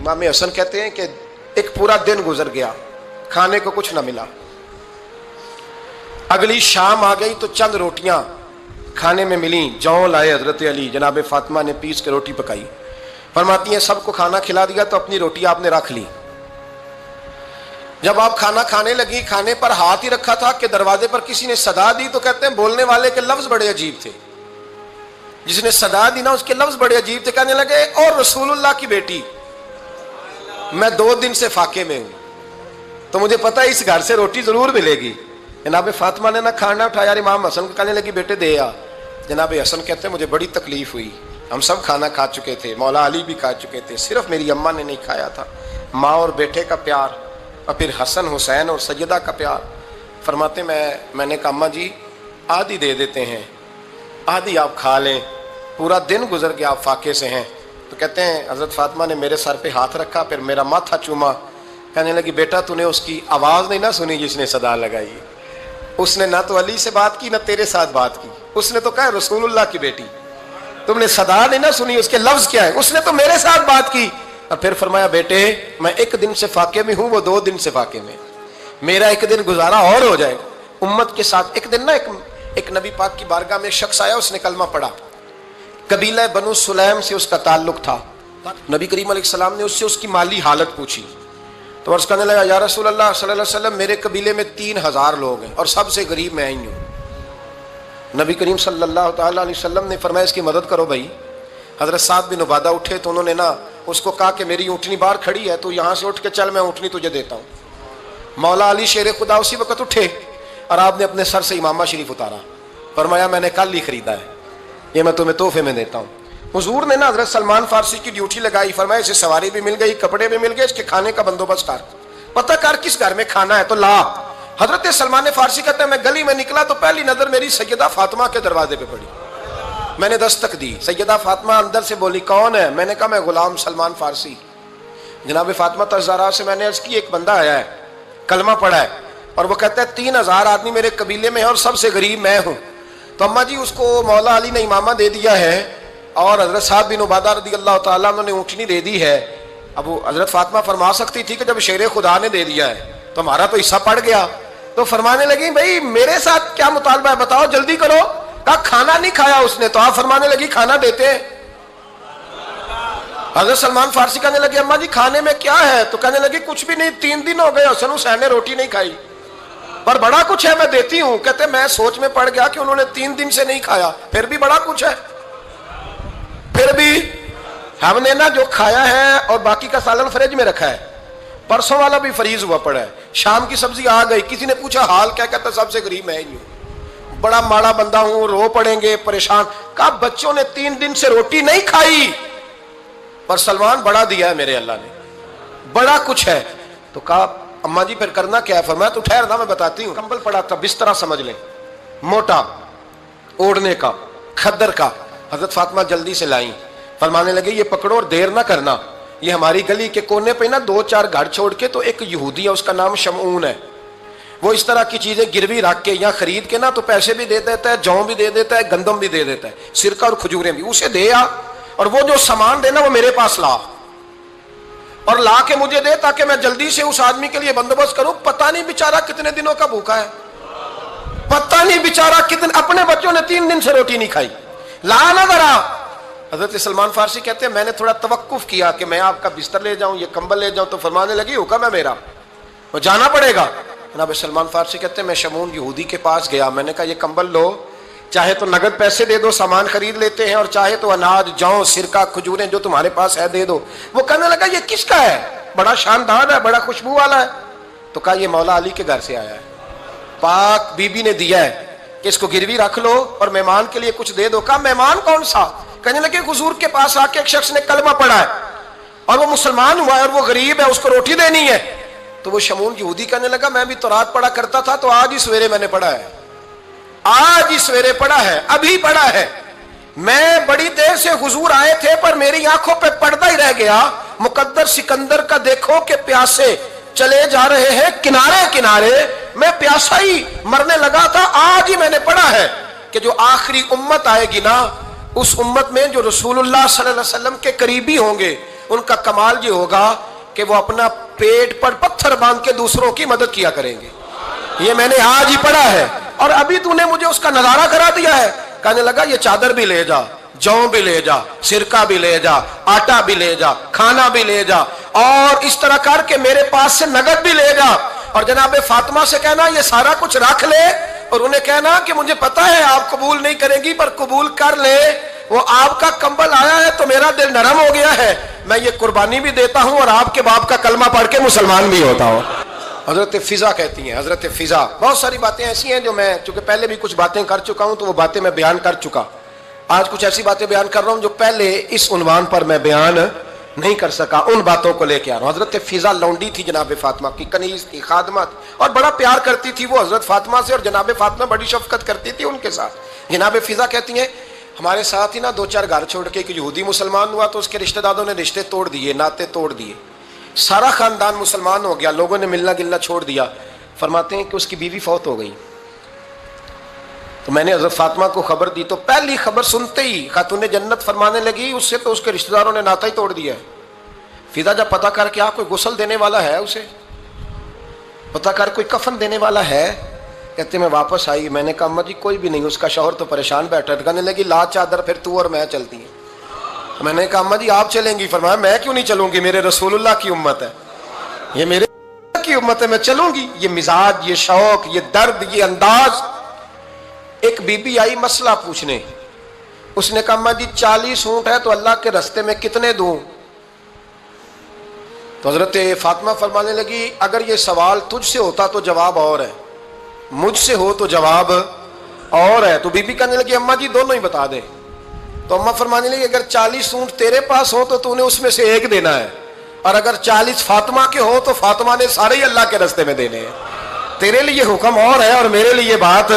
امام حسن کہتے ہیں کہ ایک پورا دن گزر گیا، کھانے کو کچھ نہ ملا۔ اگلی شام آ گئی تو چند روٹیاں کھانے میں ملیں، جوں لائے حضرت علی، جناب فاطمہ نے پیس کے روٹی پکائی۔ فرماتی ہیں سب کو کھانا کھلا دیا تو اپنی روٹی آپ نے رکھ لی۔ جب آپ کھانا کھانے لگی، کھانے پر ہاتھ ہی رکھا تھا کہ دروازے پر کسی نے صدا دی، تو کہتے ہیں بولنے والے کے لفظ بڑے عجیب تھے، جس نے صدا دی نا اس کے لفظ بڑے عجیب تھے، کہنے لگے اور رسول اللہ کی بیٹی، میں 2 دن سے فاقے میں ہوں، تو مجھے پتا ہے اس گھر سے روٹی ضرور ملے گی۔ جناب فاطمہ نے نہ کھانا اٹھایا، امام حسن کو کہنے لگی بیٹے دے آ۔ جناب حسن کہتے ہیں مجھے بڑی تکلیف ہوئی، ہم سب کھانا کھا چکے تھے، مولا علی بھی کھا چکے تھے، صرف میری اماں نے نہیں کھایا تھا۔ ماں اور بیٹے کا پیار، اور پھر حسن حسین اور سیدہ کا پیار۔ فرماتے میں نے کہا اماں جی آدھی دے دیتے ہیں، آدھی آپ کھا لیں، پورا دن گزر گیا آپ فاقے سے ہیں۔ تو کہتے ہیں حضرت فاطمہ نے میرے سر پہ ہاتھ رکھا، پھر میرا ماتھا چوما، کہنے لگی بیٹا تو نے اس کی آواز نہیں نہ سنی جس نے صدا لگائی، اس نے نہ تو علی سے بات کی نہ تیرے ساتھ بات کی، اس نے تو کہا رسول اللہ کی بیٹی، تم نے صدا نہیں نہ سنی، اس کے لفظ کیا ہے، اس نے تو میرے ساتھ بات کی۔ اور پھر فرمایا بیٹے میں 1 دن سے فاقے میں ہوں، وہ 2 دن سے فاقے میں، میرا 1 دن گزارا اور ہو جائے گا امت کے ساتھ۔ ایک دن نا ایک نبی پاک کی بارگاہ میں شخص آیا، اس نے کلمہ پڑھا، قبیلہ بنو سلیم سے اس کا تعلق تھا۔ نبی کریم علیہ السلام نے اس سے اس کی مالی حالت پوچھی، تو عرض کرنے لگا یا رسول اللہ صلی اللہ علیہ وسلم میرے قبیلے میں 3000 لوگ ہیں اور سب سے غریب میں ہی ہوں۔ نبی کریم صلی اللہ تعالیٰ علیہ وسلم نے فرمایا اس کی مدد کرو بھائی۔ حضرت سعد بن عبادہ اٹھے تو انہوں نے نا اس کو کہا کہ میری اونٹنی باہر کھڑی ہے، تو یہاں سے اٹھ کے چل، میں اونٹنی تجھے دیتا ہوں۔ مولا علی شیر خدا اسی وقت اٹھے اور آپ نے اپنے سر سے امامہ شریف اتارا، فرمایا میں نے کل ہی خریدا ہے، یہ میں تمہیں تحفے میں دیتا ہوں۔ حضور نے نا حضرت سلمان فارسی کی ڈیوٹی لگائی، فرمایا اسے سواری بھی مل گئی، کپڑے بھی مل گئے، اس کے کھانے کا بندوبست کر، پتہ کر کس گھر میں کھانا ہے تو لا۔ حضرت سلمان فارسی کہتے ہیں میں گلی میں نکلا تو پہلی نظر میری سیدہ فاطمہ کے دروازے پہ پڑی، میں نے دستک دی، سیدہ فاطمہ اندر سے بولی کون ہے؟ میں نے کہا میں غلام سلمان فارسی۔ جناب فاطمہ الزہرا سے میں نے عرض کی ایک بندہ آیا ہے، کلمہ پڑھا ہے، اور وہ کہتا ہے 3000 آدمی میرے قبیلے میں ہیں اور سب سے غریب میں ہوں۔ تو اماں جی اس کو مولا علی نے امامہ دے دیا ہے اور حضرت سعد بن عبادہ رضی اللہ تعالیٰ عنہ نے اونٹنی دے دی ہے۔ اب وہ حضرت فاطمہ فرما سکتی تھی کہ جب شیر خدا نے دے دیا ہے تو ہمارا تو حصہ پڑ گیا۔ تو فرمانے لگی بھائی میرے ساتھ کیا مطالبہ ہے بتاؤ جلدی کرو۔ کہا کھانا نہیں کھایا اس نے، تو آپ فرمانے لگی کھانا دیتے ہیں۔ حضرت سلمان فارسی کہنے لگے اماں جی کھانے میں کیا ہے؟ تو کہنے لگی کچھ بھی نہیں، 3 دن ہو گئے حسن حسین نے روٹی نہیں کھائی، پر بڑا کچھ ہے میں دیتی ہوں۔ کہتے میں سوچ میں پڑ گیا کہ انہوں نے 3 دن سے نہیں کھایا، پھر بھی بڑا کچھ ہے، پھر بھی ہم نے نا جو کھایا ہے اور باقی کا سالن فریج میں رکھا ہے، پرسوں والا بھی فریز ہوا پڑا ہے، شام کی سبزی آ گئی۔ کسی نے پوچھا حال کیا؟ کہتا سب سے غریب میں ہی ہوں، بڑا ماڑا بندہ ہوں، رو پڑیں گے، پریشان۔ کہا بچوں نے 3 دن سے روٹی نہیں کھائی، پر سلمان بڑا دیا ہے میرے اللہ نے، بڑا کچھ ہے۔ تو کہا اماں جی پھر کرنا کیا ہے؟ فرمایا تو ٹھہر نا میں بتاتی ہوں۔ کمبل پڑا تھا، بسترا سمجھ لیں، موٹا اوڑھنے کا، کھدر کا۔ حضرت فاطمہ جلدی سے لائیں، فرمانے لگے یہ پکڑو اور دیر نہ کرنا، یہ ہماری گلی کے کونے پہ نا 2-4 گھر چھوڑ کے تو ایک یہودی ہے، اس کا نام شمعون ہے، وہ اس طرح کی چیزیں گروی رکھ کے یا خرید کے نا تو پیسے بھی دے دیتا ہے، جوں بھی دے دیتا ہے، گندم بھی دے دیتا ہے، سرکہ اور کھجوریں بھی، اسے دے آ، اور وہ جو سامان دینا وہ میرے پاس لا، اور لا کے مجھے دے تاکہ میں جلدی سے اس آدمی کے لیے بندوبست کروں۔ پتہ نہیں بیچارہ کتنے دنوں کا بھوکا ہے، پتہ نہیں بیچارہ کتنے، اپنے بچوں نے 3 دن سے روٹی نہیں کھائی، لا نہ ذرا۔ حضرت سلمان فارسی کہتے ہیں میں نے تھوڑا توقف کیا کہ میں آپ کا بستر لے جاؤں، یہ کمبل لے جاؤں، تو فرمانے لگی حکم ہے میرا، وہ جانا پڑے گا۔ جناب سلمان فارسی کہتے ہیں میں شمعون یہودی کے پاس گیا، میں نے کہا یہ کمبل لو، چاہے تو نگد پیسے دے دو، سامان خرید لیتے ہیں، اور چاہے تو اناج، جوں، سرکہ، کھجوریں جو تمہارے پاس ہے دے دو۔ وہ کہنے لگا یہ کس کا ہے؟ بڑا شاندار ہے، بڑا خوشبو والا ہے۔ تو کہا یہ مولا علی کے گھر سے آیا ہے، پاک بی بی نے دیا ہے کہ اس کو گروی رکھ لو اور مہمان کے لیے کچھ دے دو۔ کہا مہمان کون سا؟ کہنے لگے حضور کے پاس آ کے ایک شخص نے کلمہ پڑھا ہے اور وہ مسلمان ہوا ہے اور وہ غریب ہے، اس کو روٹی دینی ہے۔ تو وہ شمعون یہودی کہنے لگا میں بھی تو رات پڑھا کرتا تھا، تو آج ہی سویرے میں نے پڑھا ہے، آج ہی سویرے پڑھا ہے، ابھی پڑھا ہے، میں بڑی دیر سے حضور آئے تھے پر میری آنکھوں پہ پردہ ہی رہ گیا، مقدر سکندر کا دیکھو کہ پیاسے چلے جا رہے ہیں کنارے کنارے، میں پیاسا ہی مرنے لگا تھا، آج ہی میں نے پڑھا ہے کہ جو آخری امت آئے گی نا، اس امت میں جو رسول اللہ صلی اللہ علیہ وسلم کے قریبی ہوں گے ان کا کمال یہ ہوگا کہ وہ اپنا پیٹ پر پتھر باندھ کے دوسروں کی مدد کیا کریں گے. یہ میں نے آج ہی پڑھا ہے اور ابھی تو نے مجھے اس کا نظارہ کرا دیا ہے. کہنے لگا یہ چادر بھی لے جا, جو بھی لے جا, سرکہ بھی لے جا, آٹا بھی لے جا, کھانا بھی لے جا, اور اس طرح کر کے میرے پاس سے نگد بھی لے جا, اور جناب فاطمہ سے کہنا یہ سارا کچھ رکھ لے, اور انہیں کہنا کہ مجھے پتا ہے آپ قبول نہیں کریں گی پر قبول کر لے, وہ آپ کا کمبل آیا ہے تو میرا دل نرم ہو گیا ہے, میں یہ قربانی بھی دیتا ہوں اور آپ کے باپ کا کلمہ پڑھ کے مسلمان بھی ہوتا ہوں. حضرت فضا کہتی ہیں, حضرت فضا. بہت ساری باتیں ایسی ہیں جو میں چونکہ پہلے بھی کچھ باتیں کر چکا ہوں تو وہ باتیں میں بیان کر چکا. آج کچھ ایسی باتیں بیان کر رہا ہوں جو پہلے اس عنوان پر میں بیان نہیں کر سکا, ان باتوں کو لے کے آ رہا ہوں. حضرت فضا لونڈی تھی جناب فاطمہ کی, کنیز تھی, خادمہ تھی, اور بڑا پیار کرتی تھی وہ حضرت فاطمہ سے, اور جناب فاطمہ بڑی شفقت کرتی تھی ان کے ساتھ. جناب فضا کہتی ہیں ہمارے ساتھ ہی نا 2-4 گھر چھوڑ کے ایک یہودی مسلمان ہوا تو اس کے رشتہ داروں نے رشتے توڑ دیے, ناطے توڑ دیے, سارا خاندان مسلمان ہو گیا, لوگوں نے ملنا گلنا چھوڑ دیا. فرماتے ہیں کہ اس کی بیوی فوت ہو گئی. تو میں نے حضرت فاطمہ کو خبر دی تو پہلی خبر سنتے ہی خاتون جنت فرمانے لگی اس سے تو اس کے رشتہ داروں نے ناتا ہی توڑ دیا ہے. فضا جب پتہ کر کے کوئی غسل دینے والا ہے, اسے پتہ کر کوئی کفن دینے والا ہے, کہتے میں واپس آئی. میں نے کہا اماں جی کوئی بھی نہیں, اس کا شوہر تو پریشان بیٹھا ہے. کہنے لگی لا چادر پھر تو اور میں چلتی ہیں. میں نے کہا اماں جی آپ چلیں گی؟ فرمایا میں کیوں نہیں چلوں گی, میرے رسول اللہ کی امت ہے, یہ میرے کی امت ہے, میں چلوں گی. یہ مزاج, یہ شوق, یہ درد, یہ انداز. ایک بی بی آئی مسئلہ پوچھنے, اس نے کہا اماں جی 40 اونٹ ہے تو اللہ کے رستے میں کتنے دوں؟ تو حضرت فاطمہ فرمانے لگی اگر یہ سوال تجھ سے ہوتا تو جواب اور ہے, مجھ سے ہو تو جواب اور ہے. تو بی بی کہنے لگی اماں جی دونوں ہی بتا دے. تو اماں فرمانے لگی اگر 40 اونٹ تیرے پاس ہو تو نے اس میں سے ایک دینا ہے, اور اگر 40 فاطمہ کے ہو تو فاطمہ نے سارے ہی اللہ کے رستے میں دینے ہیں. تیرے لیے حکم اور ہے اور میرے لیے بات